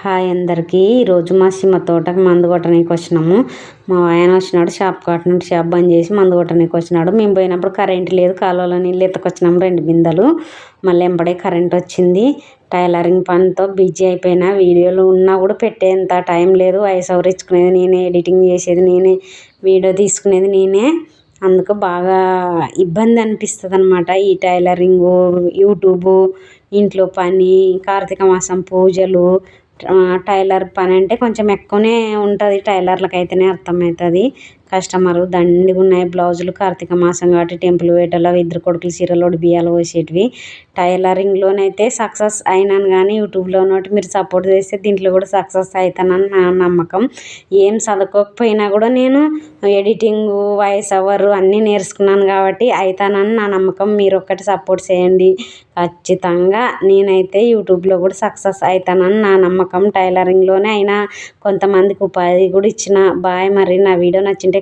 Hi అందరికీ. ఈరోజు మా సిమ తోటకు మందు కొట్టడానికి వచ్చినాము. మా ఆయన వచ్చినాడు, షాప్ కాట నుండి షాప్ బంద్ చేసి మందు కొట్టడానికి వచ్చినాడు. మేము పోయినప్పుడు కరెంట్ లేదు, కాలువలో నీళ్ళు ఎత్తుకొచ్చినాము 2 బిందెలు. మళ్ళీ వెంబడే కరెంట్ వచ్చింది. టైలరింగ్ పనితో బిజీ అయిపోయినా, వీడియోలు ఉన్నా కూడా పెట్టేంత టైం లేదు. వాయిస్ ఓవర్ ఇచ్చుకునేది నేనే, ఎడిటింగ్ చేసేది నేనే, వీడియో తీసుకునేది నేనే. అందుకు బాగా ఇబ్బంది అనిపిస్తుంది అన్నమాట. ఈ టైలరింగు, యూట్యూబు, ఇంట్లో పని, కార్తీక మాసం పూజలు, టైలర్ పని అంటే కొంచెం ఎక్కువనే ఉంటుంది. టైలర్లకు అయితేనే అర్థమవుతుంది. కస్టమర్ దండిగా ఉన్నాయి బ్లౌజులు. కార్తీక మాసం కాబట్టి టెంపుల్ వేటలో 2 కొడుకులు చీరలోడు బియ్యాలు పోసేటివి. టైలరింగ్లోనైతే సక్సెస్ అయినాను, కానీ యూట్యూబ్లోనోటి మీరు సపోర్ట్ చేస్తే దీంట్లో కూడా సక్సెస్ అవుతానని నా నమ్మకం. ఏం చదువుకోకపోయినా కూడా నేను ఎడిటింగు, వాయిస్ ఓవర్ అన్నీ నేర్చుకున్నాను కాబట్టి అవుతానని నా నమ్మకం. మీరు ఒక్కటి సపోర్ట్ చేయండి. ఖచ్చితంగా నేనైతే యూట్యూబ్లో కూడా సక్సెస్ అవుతానని నా నమ్మకం. టైలరింగ్లోనే అయినా కొంతమందికి ఉపాధి కూడా ఇచ్చిన. బాయ్. మరి నా వీడియో నచ్చింటే